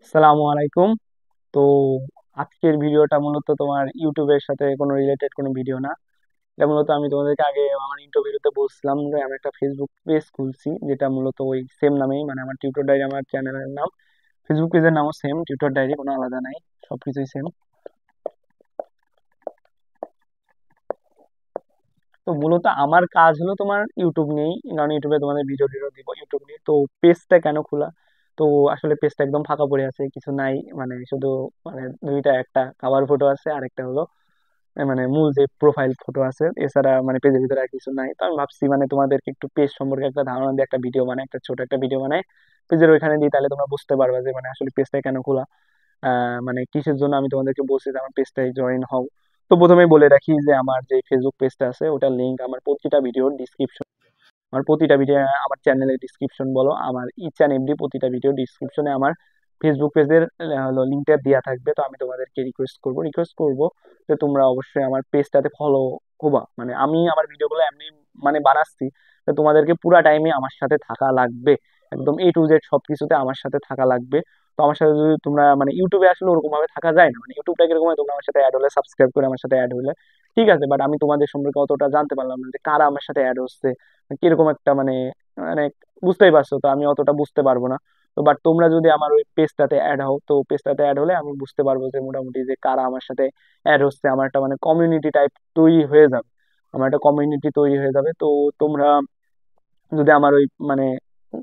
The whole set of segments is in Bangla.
আসসালামু আলাইকুম। তো আজকের ভিডিওটা মূলত তোমার ইউটিউবের সাথে কোনো রিলেটেড কোনো ভিডিও না। এটা মূলত আমি তোমাদেরকে আগে আমার ইন্টারভিউতে বলছিলাম যে আমি একটা ফেসবুক পেজ খুলছি, যেটা মূলত ওই সেম নামেই, মানে আমার টিউটর ডায়েরি আমার চ্যানেলের নাম, ফেসবুক পেজের নামও সেম, টিউটর ডায়েরি, কোনো আলাদা নাই, সবকিছুই সেম। তো মূলত আমার কাজ হলো তোমার ইউটিউব নিয়েই, কারণ ইউটিউবে তোমাদের ভিডিও টিডিও দিব ইউটিউব নিয়ে। তো পেজটা কেন খোলা? তো আসলে পেজটা একদম ফাঁকা পড়ে আছে, কিছু নাই, মানে শুধু মানে দুইটা, একটা কাভার ফটো আছে আর একটা হলো মানে মূল যে প্রোফাইল ফটো আছে, এছাড়া মানে পেজের ভিতরে আর কিছু নাই। তো আমি ভাবছি মানে তোমাদেরকে একটু পেজ সম্পর্কে একটা ধারণা দিয়ে একটা ভিডিও বানাই, একটা ছোট একটা ভিডিও বানাই পেজের ওইখানে দিই, তাহলে তোমরা বুঝতে পারবে যে মানে আসলে পেজটা কেন খোলা, মানে কিসের জন্য আমি তোমাদেরকে বলছি যে আমার পেজটাই জয়েন হও। তো প্রথমেই বলে রাখি যে আমার যে ফেসবুক পেজটা আছে ওটার লিঙ্ক আমার প্রতিটা ভিডিওর ডিসক্রিপশন, আমার প্রতিটা ভিডিও, আমার চ্যানেলের ডিসক্রিপশন বলো, আমার ইচ অ্যান্ড এভরি প্রতিটা ভিডিও ডিসক্রিপশনে আমার ফেসবুক পেজের হলো লিঙ্কটা দেওয়া থাকবে। তো আমি তোমাদেরকে রিকোয়েস্ট করব যে তোমরা অবশ্যই আমার পেজটাতে ফলো হবা, মানে আমি আমার ভিডিওগুলো এমনি মানে বানাচ্ছি, তো তোমাদেরকে পুরা টাইমে আমার সাথে থাকা লাগবে, একদম A to Z সবকিছুতে আমার সাথে থাকা লাগবে। তো আমার সাথে যদি তোমরা মানে ইউটিউবে আসলে ওরকম ভাবে থাকা যায় না, মানে ইউটিউবটা কিরকম হয়, তোমরা আমার সাথে অ্যাড হলে সাবস্ক্রাইব করে আমার সাথে অ্যাড হলে ঠিক আছে, বাট আমি তোমাদের সম্পর্কে অতটা জানতে পারলাম না যে কারা আমার সাথে অ্যাড হচ্ছে, কিরকম একটা মানে মানে বুঝতেই পারছো, তো আমি অতটা বুঝতে পারবো না। তো বাট তোমরা যদি আমার ওই পেজটাতে অ্যাড হও, তো পেজটাতে অ্যাড হলে আমি বুঝতে পারবো যে মোটামুটি যে কারা আমার সাথে অ্যাড হচ্ছে, আমার একটা মানে কমিউনিটি টাইপ তৈরি হয়ে যাবে, আমার একটা কমিউনিটি তৈরি হয়ে যাবে। তো তোমরা যদি আমার ওই মানে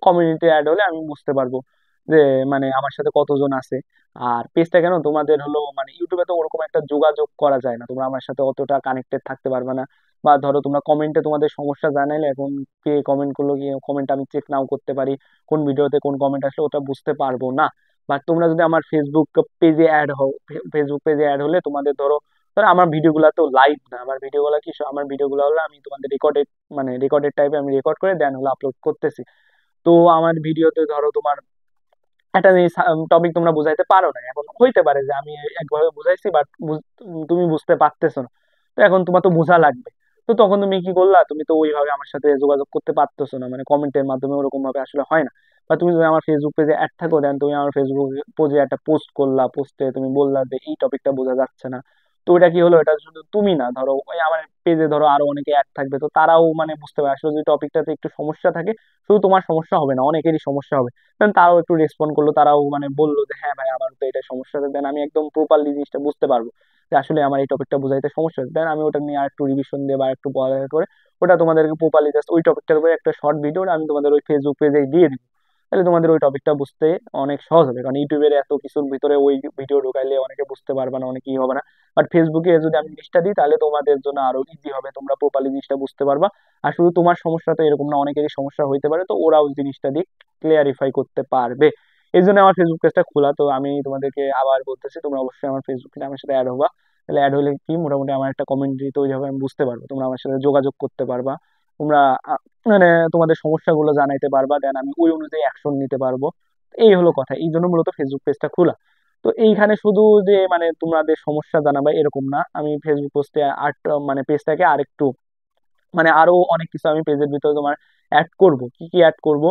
কমিউনিটি অ্যাড হলে আমি বুঝতে পারবো যে মানে আমার সাথে কতজন আছে। আর পেজটা কেন তোমাদের হলো মানে ইউটিউবে তো ওরকম একটা যোগাযোগ করা যায় না, তোমরা আমার সাথে অতটা কানেক্টেড থাকতে পারবে না, বা ধরো তোমরা কমেন্টে তোমাদের সমস্যা জানাইলে এখন কে কমেন্ট করলো, কি কমেন্ট আমি চেক নাও করতে পারি, কোন ভিডিওতে কোন কমেন্ট আসলে ওটা বুঝতে পারবো না। বাট তোমরা যদি আমার ফেসবুক পেজে অ্যাড হও, ফেসবুক পেজে অ্যাড হলে তোমাদের ধরো ধরো আমার ভিডিওগুলো তো লাইভ না, আমার ভিডিওগুলো কি আমার ভিডিওগুলো হলো আমি তোমাদের রেকর্ডেড, মানে রেকর্ডেড টাইপে আমি রেকর্ড করে দেন হলো আপলোড করতেছি। তো আমার ভিডিওতে ধরো তোমার একটা জিনিস টপিক তোমরা বুঝাইতে পারো না, এখন হইতে পারে যে আমি একভাবে বুঝাইছি বাট তুমি বুঝতে পারতেছো না, তো এখন তোমার তো বোঝা লাগবে। তো তখন তুমি কি করলা, তুমি তো ওইভাবে আমার সাথে যোগাযোগ করতে পারতেছো না, মানে কমেন্টের মাধ্যমে ওরকম ভাবে আসলে হয় না। বা তুমি যদি আমার ফেসবুক পেজে অ্যাড থাকো, দেন তুমি আমার ফেসবুক পেজে একটা পোস্ট করলা, পোস্টে তুমি বললা যে এই টপিকটা বোঝা যাচ্ছে না, তো ওটা কি হলো, এটা শুধু তুমি না, ধরো ওই আমার পেজে ধরো আরো অনেকে অ্যাড থাকবে, তো তারাও মানে বুঝতে পারে আসলে যদি টপিকটাতে একটু সমস্যা থাকে, শুধু তোমার সমস্যা হবে না, অনেকেরই সমস্যা হবে। দেন তারাও একটু রেসপন্ড করলো, তারাও মানে বললো যে হ্যাঁ ভাই আমার তো এটা সমস্যা আছে, দেন আমি একদম প্রপারলি জিনিসটা বুঝতে পারবো যে আসলে আমার এই টপিকটা বুঝাইতে সমস্যা হচ্ছে, দেন আমি ওটা নিয়ে আর একটু রিভিশন দিয়ে বা একটু পড়ালেখা করে ওটা তোমাদেরকে প্রপারলি জাস্ট ওই টপিকটার উপরে একটা শর্ট ভিডিও আমি তোমাদের ওই ফেসবুক পেজে দিয়ে দিই, তাহলে তোমাদের ওই টপিকটা বুঝতে অনেক সহজ হবে, কারণ ইউটিউবের এত কিছুর ভিতরে ওই ভিডিও ঢুকাইলে অনেকে বুঝতে পারবে না, অনেকেই হবে না। বাট ফেসবুকে যদি আমি জিনিসটা দিই তাহলে তোমাদের জন্য আরো ইজি হবে, তোমরা প্রপারলি জিনিসটা বুঝতে পারবা। আর শুধু তোমার সমস্যা তো এরকম না, অনেকেরই সমস্যা হইতে পারে, তো ওরাও জিনিসটা দিয়ে ক্লিয়ারিফাই করতে পারবে। এই জন্য আমার ফেসবুক পেজটা খোলা। তো আমি তোমাদেরকে আবার বলতেছি তোমরা অবশ্যই আমার ফেসবুক পেজে আমার সাথে অ্যাড হবা, তাহলে অ্যাড হলে কি মোটামুটি আমার একটা কমিউনিটি তৈরি হবে, আমি বুঝতে পারবো, তোমরা আমার সাথে যোগাযোগ করতে পারবা, তোমরা মানে তোমাদের সমস্যাগুলো জানাইতে পারবা, দেন আমি ওই অনুযায়ী অ্যাকশন নিতে পারবো। এই হলো কথা, এই জন্য মূলত ফেসবুক পেজটা খোলা। তো এইখানে শুধু যে মানে তোমাদের সমস্যা জানাবা এরকম না, আমি ফেসবুক পোস্টে আর মানে পেজটাকে আরেকটু মানে আরো অনেক কিছু আমি পেজের ভিতরে তোমার অ্যাড করব। কি কি অ্যাড করব,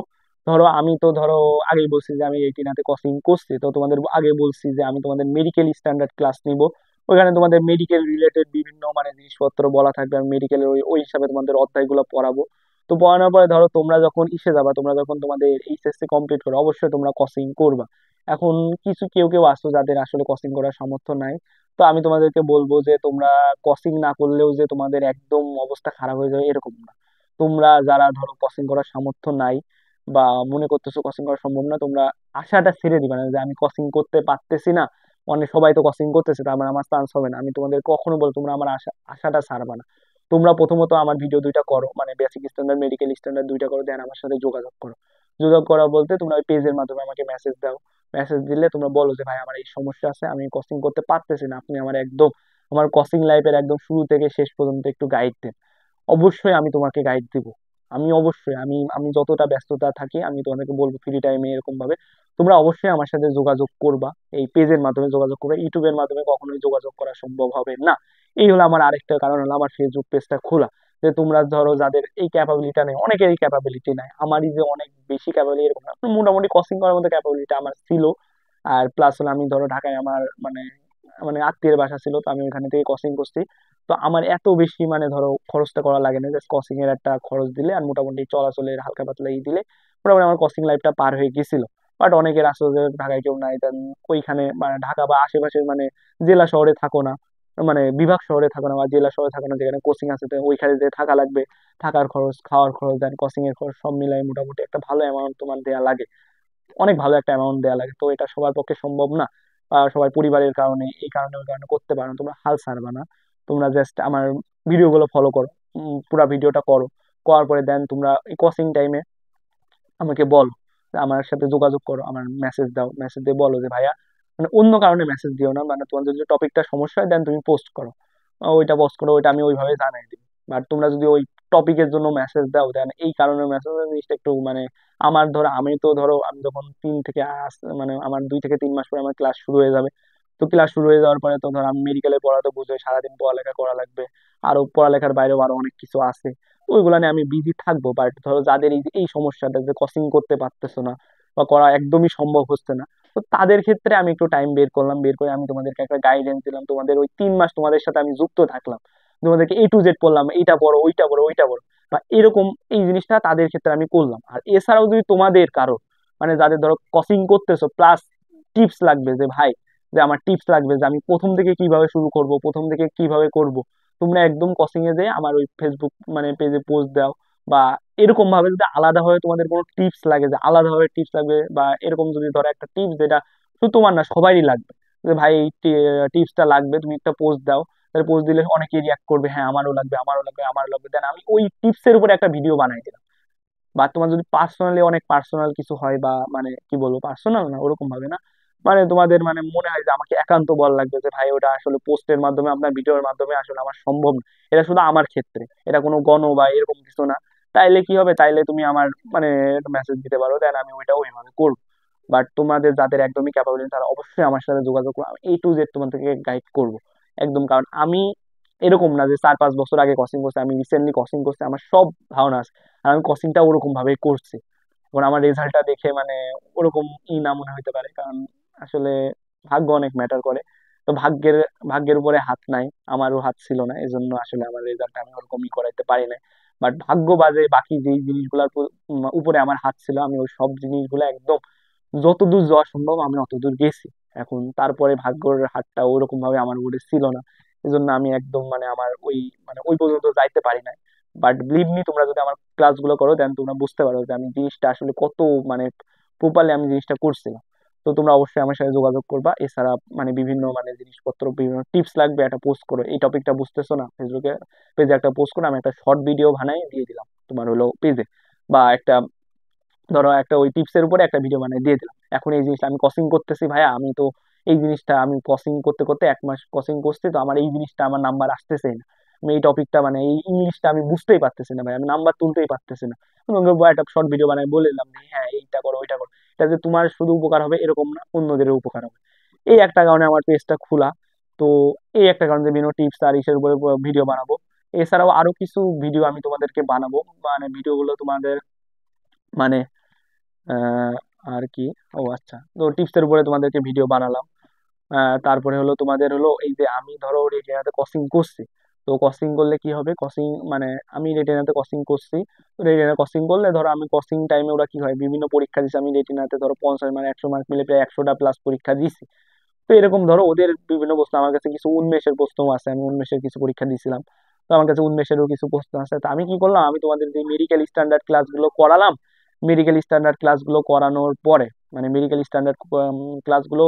ধরো আমি তো ধরো আগেই বলছি যে আমি এইটিনাতে কোচিং করছি, তো তোমাদের আগে বলছি যে আমি তোমাদের মেডিকেল স্ট্যান্ডার্ড ক্লাস নিব, ওইখানে তোমাদের মেডিকেল রিলেটেড বিভিন্ন মানে জিনিসপত্র বলা থাকবে, আমি মেডিকেলের ওই ওই হিসাবে তোমাদের অধ্যায়গুলো পড়াবো। তো পড়ানোর পরে ধরো তোমরা যখন ইসে যাবা, তোমরা যখন তোমাদের এইচএসসি কমপ্লিট করো, অবশ্যই তোমরা কোচিং করবা। এখন কিছু কেউ কেউ আসো যাদের আসলে কোচিং করার সামর্থ্য নাই, তো আমি তোমাদেরকে বলবো যে তোমরা কোচিং না করলেও যে তোমাদের একদম অবস্থা খারাপ হয়ে যাবে এরকম না। তোমরা যারা ধরো কোচিং করার সামর্থ্য নাই বা মনে করতেছো কোচিং করা সম্ভব না, তোমরা আশাটা ছেড়ে দিবে না যে আমি কোচিং করতে পারতেছি না, অনেক সবাই তো কোচিং করতেছে, তার মানে আমার চান্স হবে না। আমি তোমাদের কখনো বল তোমরা আমার আশাটা ছাড়বা না। তোমরা প্রথমত আমার ভিডিও দুইটা করো, মানে বেসিক স্ট্যান্ডার্ড মেডিকেল স্ট্যান্ডার্ড দুইটা করো, দেন আমার সাথে যোগাযোগ করো। যোগাযোগ করা বলতে তোমরা ওই পেজের মাধ্যমে আমাকে মেসেজ দাও, মেসেজ দিলে তোমরা বলো যে ভাই আমার এই সমস্যা আছে, আমি কোচিং করতে পারতেছি না, আপনি আমার একদম আমার কোচিং লাইফের একদম শুরু থেকে শেষ পর্যন্ত একটু গাইড দেন। অবশ্যই আমি তোমাকে গাইড দিব, আমি অবশ্যই আমি আমি যতটা ব্যস্ততা থাকি আমি তোমাদেরকে বলবো ফ্রি টাইমে এরকম ভাবে তোমরা অবশ্যই আমার সাথে যোগাযোগ করবা, এই পেজের মাধ্যমে যোগাযোগ করবে, ইউটিউবের মাধ্যমে কখনোই যোগাযোগ করা সম্ভব হবে না। এই হলো আমার আরেকটা কারণ, হলো আমার ফেসবুক পেজটা খোলা। যে তোমরা ধরো যাদের এই ক্যাপাবিলিটি নেই, অনেকের এই ক্যাপাবিলিটি নাই, আমারই যে অনেক বেশি ক্যাপাবিলিটি এরকম না, মোটামুটি কোচিং করার মতো ক্যাপাবিলিটি আমার ছিল, আর প্লাস হলো আমি ধরো ঢাকায় আমার মানে মানে আত্মীয়ের বাসা ছিল, তো আমি ওখানে থেকে কোচিং করছি। তো আমার এত বেশি মানে ধরো খরচটা করা লাগে না, জাস্ট কোচিং এর একটা খরচ দিলে আর মোটামুটি চলাচলের হালকা পাতলা দিলে মোটামুটি আমার কোচিং লাইফটা পার হয়ে গেছিল। বাট অনেকের আসলে যে ঢাকায় কেউ নাই, দেন ওইখানে মানে ঢাকা বা আশেপাশে মানে জেলা শহরে থাকো না, মানে বিভাগ শহরে থাকো না বা জেলা শহরে থাকো না, যেখানে কোচিং আছে, তো ওইখানে যে থাকা লাগবে, থাকার খরচ, খাওয়ার খরচ, দেন কোচিং এর খরচ সব মিলাই মোটামুটি একটা ভালো অ্যামাউন্ট তোমার দেয়া লাগে, অনেক ভালো একটা অ্যামাউন্ট দেওয়া লাগে। তো এটা সবার পক্ষে সম্ভব না, সবাই পরিবারের কারণে এই কারণে ওই কারণে করতে পারো না। তোমরা হাল ছাড়বা না, তোমরা জাস্ট আমার ভিডিও গুলো ফলো করো, পুরো ভিডিওটা করো, করার পরে দেন তোমরা এই কোচিং টাইমে আমাকে বলো, আমার সাথে যোগাযোগ করো, আমার মেসেজ দাও, মেসেজ দিয়ে বলো যে ভাইয়া, মানে অন্য কারণে মেসেজ দিও না, মানে তোমার যদি টপিকটা সমস্যা হয় দেন তুমি পোস্ট করো, ওইটা পোস্ট করো, ওইটা আমি ওইভাবে জানাই দিই। বাট তোমরা যদি ওই টপিকের জন্য মেসেজ দাও দেন এই কারণে মেসেজ, জিনিসটা একটু মানে আমার ধরো আমি তো ধরো আমি যখন 3 থেকে মানে আমার 2 থেকে 3 মাস পরে আমার ক্লাস শুরু হয়ে যাবে। তো ক্লাস শুরু হয়ে যাওয়ার পরে তো ধরো আমি মেডিকেলে পড়া তো বুঝোই, সারাদিন পড়ালেখা করা লাগবে, আরো পড়ালেখার বাইরেও আরো অনেক কিছু আছে, ওইগুলা নিয়ে আমি বিজি থাকবো। বাট ধরো যাদের এই যে এই সমস্যাটা যে কোচিং করতে পারতেছো না বা করা একদমই সম্ভব হচ্ছে না, তো তাদের ক্ষেত্রে আমি একটু টাইম বের করলাম, বের করে আমি তোমাদেরকে একটা গাইডেন্স দিলাম, তোমাদের ওই 3 মাস তোমাদের সাথে আমি যুক্ত থাকলাম, তোমাদেরকে A to Z বললাম, এইটা পড়ো, ওইটা পড়ো, ওইটা পড়ো, বা এরকম এই জিনিসটা তাদের ক্ষেত্রে আমি করলাম। আর এছাড়াও যদি তোমাদের কারো মানে যাদের ধরো কোচিং করতেছো প্লাস টিপস লাগবে, যে ভাই যে আমার টিপস লাগবে যে আমি প্রথম থেকে কিভাবে শুরু করব, প্রথম থেকে কিভাবে করব, তোমরা একদম কোচিং এ যেয়ে আমার ওই ফেসবুক মানে পেজে পোস্ট দাও, বা এরকম ভাবে যদি আলাদাভাবে তোমাদের কোনো টিপস লাগে, যে আলাদাভাবে টিপস লাগবে, বা এরকম যদি ধরো একটা টিপস যেটা শুধু তোমার না সবারই লাগবে, যে ভাই এই টিপসটা লাগবে, তুমি একটা পোস্ট দাও, তাহলে পোস্ট দিলে অনেকেই রিয়াক্ট করবে, হ্যাঁ আমারও লাগবে, আমারও লাগবে, আমারও লাগবে, দেন আমি ওই টিপসের উপরে একটা ভিডিও বানাই দিলাম। বা তোমার যদি পার্সোনালি অনেক পার্সোনাল কিছু হয়, বা মানে কি বলবো, পার্সোনাল না ওরকম ভাবে না, মানে তোমাদের মানে মনে হয় যে আমাকে একান্ত বল লাগবে যে ভাই ওটা আসলে পোস্টের মাধ্যমে আপনার ভিডিওর মাধ্যমে আসলে আমার সম্ভব না, এটা শুধু আমার ক্ষেত্রে, এটা কোনো গণ বা এরকম কিছু না, তাইলে কি হবে, তাইলে তুমি আমার মানে মেসেজ দিতে পারো, দেন আমি ওইটা ওইভাবে করবো। বাট তোমাদের যাদের একদমই ক্যাপাবিলিটি তারা অবশ্যই আমার সাথে যোগাযোগ করো, আমি A to Z তোমাদেরকে গাইড করবো একদম। কারণ আমি এরকম না যে 4-5 বছর আগে কোচিং করছি, আমি রিসেন্টলি কোচিং করছি, আমার সব ধারণা আছে, আর আমি কোচিংটা ওরকম ভাবে করছি। এখন আমার রেজাল্টটা দেখে মানে ওরকম না মনে হতে পারে, কারণ আসলে ভাগ্য অনেক ম্যাটার করে। তো ভাগ্যের ভাগ্যের উপরে হাত নাই, আমারও হাত ছিল না, এজন্য আসলে আমার রেজাল্টটা আমি ওরকমই করাইতে পারি নাই। বাট ভাগ্য বাজে বাকি যেই জিনিসগুলোর উপরে আমার হাত ছিল, আমি ওই সব জিনিসগুলো একদম যতদূর যাওয়া সম্ভব আমি অতদূর গেছি। এখন তারপরে ভাগ্যের হাতটা ওরকম ভাবে আমার উপরে ছিল না, এজন্য আমি একদম মানে আমার ওই মানে ওই পর্যন্ত যাইতে পারি নাই। বাট বিলিভ মি, তোমরা যদি আমার ক্লাসগুলো করো দেন তোমরা বুঝতে পারো যে আমি জিনিসটা আসলে কত মানে প্রপারলি আমি জিনিসটা করছিলাম। তো তোমরা অবশ্যই আমার সাথে যোগাযোগ করবা। এছাড়া মানে বিভিন্ন মানে জিনিসপত্র, বিভিন্ন টিপস লাগবে, একটা পোস্ট করো, এই টপিকটা বুঝতেছো না, ফেসবুকে পেজে একটা পোস্ট করো, আমি একটা শর্ট ভিডিও বানাই দিয়ে দিলাম তোমার হলো পেজে, বা একটা ধরো একটা ওই টিপস এর উপরে একটা ভিডিও বানিয়ে দিয়ে দিলাম। এখন এই জিনিসটা আমি কোচিং করতেছি ভাইয়া, আমি তো এই জিনিসটা আমি কোচিং করতে করতে 1 মাস কোচিং করছি, তো আমার এই জিনিসটা আমার নাম্বার আসতেছেই না, আমি এই টপিকটা মানে এই ইংলিশটা আমি বুঝতেই পারতেছি না ভাই, আমি নাম্বার তুলতেই পারতেছি না। তোমাকে একটা শর্ট ভিডিও বানাই বলে দিলাম যে হ্যাঁ এইটা করো, ওইটা করো, এটা যে তোমার শুধু উপকার হবে এরকম না, অন্যদেরও উপকার হবে। এই একটা কারণে আমার পেজটা খোলা। তো এই একটা কারণে যে বিভিন্ন টিপস আর ইসের উপরে ভিডিও বানাবো। এছাড়াও আরো কিছু ভিডিও আমি তোমাদেরকে বানাবো, মানে ভিডিও গুলো তোমাদের মানে আহ আর কি, ও আচ্ছা, তো টিপসের উপরে তোমাদেরকে ভিডিও বানালাম। তারপরে হলো তোমাদের হলো এই যে আমি ধরো রেটিনাতে কোচিং করছি, তো কোচিং করলে কি হবে, কোচিং মানে আমি রেটিনাতে কোচিং করছি, তো রেটিনা কোচিং করলে ধরো আমি কোচিং টাইমে ওরা কি হয় বিভিন্ন পরীক্ষা দিচ্ছে, আমি রেটিনাতে ধরো 50 মানে 100 মার্ক মিলে প্রায় 100টা প্লাস পরীক্ষা দিছি। তো এরকম ধরো ওদের বিভিন্ন প্রশ্ন, আমার কাছে কিছু উন্মেষের প্রশ্ন আছে, আমি উন্মেষের কিছু পরীক্ষা দিয়েছিলাম, তো আমার কাছে উন্মেষেরও কিছু প্রশ্ন আছে। তো আমি কি করলাম, আমি তোমাদের যে মেডিকেল স্ট্যান্ডার্ড ক্লাসগুলো করালাম, মেডিকেল স্ট্যান্ডার্ড ক্লাসগুলো করানোর পরে মানে মেডিকেল স্ট্যান্ডার্ড ক্লাসগুলো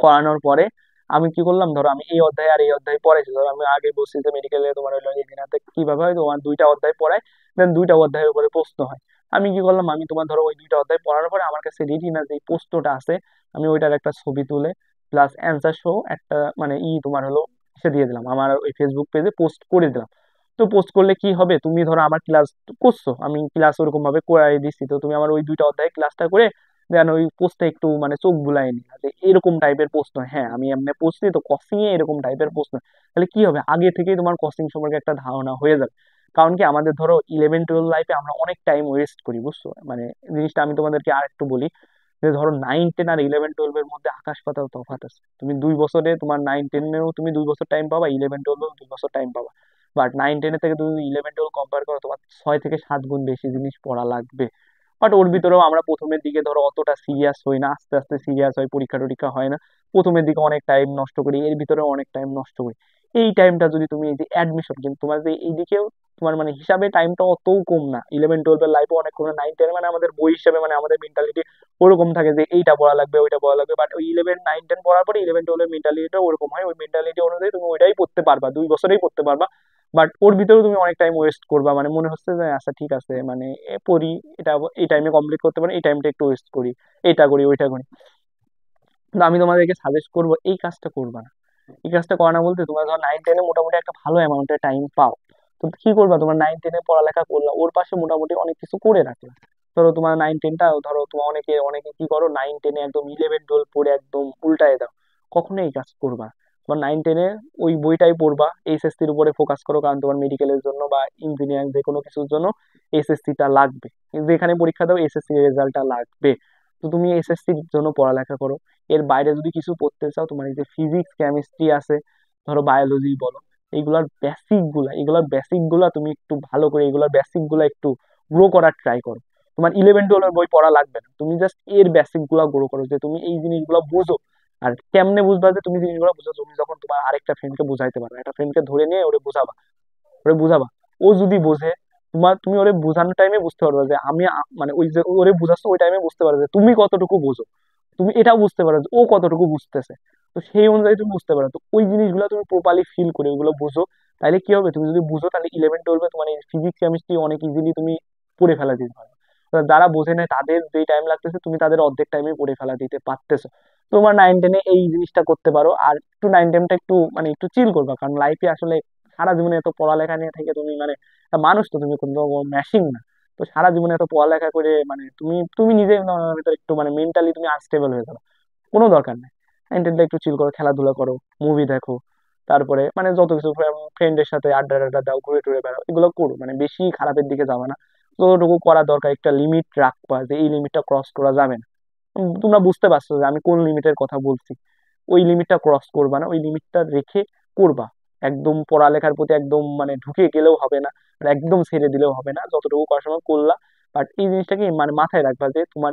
করানোর পরে আমি কি করলাম, ধরো আমি এই অধ্যায় আর এই অধ্যায় পড়াইছি, ধরো আমি আগে বলছি যে মেডিকেলে তোমার হলো রেটিনাতে কিভাবে হয়, তোমার 2টা অধ্যায় পড়ায়, দেন 2টা অধ্যায়ের উপরে প্রশ্ন হয়। আমি কি করলাম, আমি তোমার ধরো ওই 2টা অধ্যায় পড়ানোর পরে আমার কাছে রেটিনার যে প্রশ্নটা আছে, আমি ওইটার একটা ছবি তুলে প্লাস অ্যান্সার সহ একটা মানে তোমার হলো সে দিয়ে দিলাম, আমার ওই ফেসবুক পেজে পোস্ট করে দিলাম। তো পোস্ট করলে কি হবে, তুমি ধরো আমার ক্লাস করছো, আমি ক্লাস ওরকম ভাবে করাই দিচ্ছি, তো তুমি আমার ওই 2টা অধ্যায় ক্লাসটা করে দেন ওই পোস্টে একটু মানে চোখ বুলাই নিলা যে এরকম টাইপের প্রশ্ন, হ্যাঁ আমি এমনি পড়ছি তো কোচিং এ এরকম টাইপের প্রশ্ন, তাহলে কি হবে, আগে থেকেই তোমার কোচিং সম্পর্কে একটা ধারণা হয়ে যাবে। কারণ কি আমাদের ধরো 11-12 লাইফে আমরা অনেক টাইম ওয়েস্ট করি, বুঝছো, মানে জিনিসটা আমি তোমাদেরকে আর একটু বলি। যে ধরো 9, 10 আর 11, 12 এর মধ্যে আকাশ পাতাল তফাৎ আছে। তুমি 2 বছরে তোমার 9, 10-এও তুমি 2 বছর টাইম পাবা, 11, 12-এও 2 বছর টাইম পাবা। বাট 9, 10-এর থেকে তুমি 11, 12 কম্পেয়ার করো, তোমার 6 থেকে 7 গুণ বেশি জিনিস পড়া লাগবে। বাট ওর ভিতরেও আমরা প্রথমের দিকে ধরো অতটা সিরিয়াস হই না, আস্তে আস্তে সিরিয়াস হয়, পরীক্ষা টরীক্ষা হয় না, প্রথমের দিকে অনেক টাইম নষ্ট করি, এর ভিতরেও অনেক টাইম নষ্ট করি। এই টাইমটা যদি তুমি এই যে অ্যাডমিশন, কিন্তু তোমার যে এইদিকেও তোমার মানে হিসাবে টাইমটা অতও কম না, 11, 12 এর লাইফও অনেক কম না, 9, 10 মানে আমাদের বই হিসাবে মানে আমাদের মেন্টালিটি ওরকম থাকে যে এইটা পড়া লাগবে ওইটা পড়া লাগবে। বাট ওই 11, 9, 10 পড়ার পরে 11, 12 এর মেন্টালিটিটা ওরকম হয়, ওই মেন্টালিটি অনুযায়ী তুমি ওইটাই পড়তে পারবা, 2 বছরেই পড়তে পারবা। বাট ওর ভিতরেও তুমি অনেক টাইম ওয়েস্ট করবা, মানে মনে হচ্ছে যে আচ্ছা ঠিক আছে মানে পড়ি, এটা এই টাইমে কমপ্লিট করতে পারি, এই টাইমটা একটু ওয়েস্ট করি, এটা করি ওইটা করি। কিন্তু আমি তোমাদেরকে সাজেস্ট করবো এই কাজটা করবা না। এই কাজটা করা না বলতে, তোমরা ধর 9, 10-এ মোটামুটি একটা ভালো অ্যামাউন্টের টাইম পাও, তো কি করবা, তোমার 9, 10-এ পড়ালেখা করলা, ওর পাশে মোটামুটি অনেক কিছু করে রাখলা। ধরো তোমার 9, 10টা ধরো তোমার অনেকে অনেকে কি করো, 9, 10-এ একদম 11, 12 পড়ে একদম উল্টায় দাও। কখনো এই কাজ করবা না। তোমার 9, 10-এ ওই বইটাই পড়বা, এইচএসসির উপরে ফোকাস করো, কারণ তোমার মেডিকেলের জন্য বা ইঞ্জিনিয়ারিং যে কোনো কিছুর জন্য এসএসসিটা লাগবে। যেখানে পরীক্ষা দাও এসএসসি রেজাল্টটা লাগবে। তো তুমি এসএসসির জন্য পড়ালেখা করো। এর বাইরে যদি কিছু পড়তে চাও, তোমার এই যে ফিজিক্স কেমিস্ট্রি আছে, ধরো বায়োলজি বলো, এগুলার বেসিক গুলা তুমি একটু ভালো করে এগুলার বেসিক গুলা একটু গ্রো করার ট্রাই করো। তোমার 11, 12-এর বই পড়া লাগবে না, তুমি জাস্ট এর বেসিক গুলা গ্রো করো, যে তুমি এই জিনিসগুলো বুঝো। আর কেমনে বুঝবা যে তুমি জিনিসগুলো বুঝো, তুমি যখন তোমার আরেকটা ফ্রেন্ডকে বুঝাইতে পারবে, একটা ফ্রেন্ডকে ধরে নিয়ে ওরে বুঝাবা। ও যদি বোঝে, তুমি ওরে বোঝানোর টাইমে বুঝতে পারবে যে মানে ওই যে ওরে বুঝাচ্ছ ওই টাইমে বুঝতে পারবে যে তুমি কতটুকু বোঝো, তুমি এটাও বুঝতে পারো যে ও কতটুকু বুঝতেছে। তো সেই অনুযায়ী তুমি বুঝতে পারো, তো ওই জিনিসগুলো তুমি প্রপারলি ফিল করে ওগুলো বুঝো। তাহলে কি হবে, তুমি যদি বুঝো তাহলে 11, 12-এ তোমার ফিজিক্স কেমিস্ট্রি অনেক ইজিলি তুমি পড়ে ফেলা দিতে পারবে। যারা বোঝে না তাদের যেই টাইম লাগতেছে তুমি তাদের অর্ধেক টাইমে পড়ে ফেলা দিতে পারতেছো। তোমার 9, 10-এ এই জিনিসটা করতে পারো। আর একটু 9, 10টা একটু মানে একটু চিল করবা, কারণ লাইফে আসলে সারা জীবনে এত পড়ালেখা নিয়ে থেকে তুমি মানে একটা মানুষ, তো তুমি কোনো মেশিন না। তো সারা জীবনে এত পড়ালেখা করে মানে তুমি তুমি নিজে ভিতরে একটু মানে মেন্টালি তুমি আনস্টেবল হয়ে যাবে। কোনো দরকার নেই। এন্টারটা একটু চিল করো, খেলাধুলা করো, মুভি দেখো, তারপরে মানে যত কিছু ফ্রেন্ডের সাথে আড্ডা টাড্ডা দাও, ঘুরে টুরে বেড়াও, এগুলো করো, মানে বেশি খারাপের দিকে যাবে না। যতটুকু করা দরকার একটা লিমিট রাখবা, যে এই লিমিটটা ক্রস করা যাবে না। তোমরা বুঝতে পারছো যে আমি কোন লিমিটের কথা বলছি। ওই লিমিটটা ক্রস করবা না, ওই লিমিটটা রেখে করবা। একদম পড়ালেখার প্রতি একদম মানে ঢুকে গেলেও হবে না, আর একদম ছেড়ে দিলেও হবে না, যতটুকু করার সময় করলা। বাট এই জিনিসটাকে মানে মাথায় রাখবা যে তোমার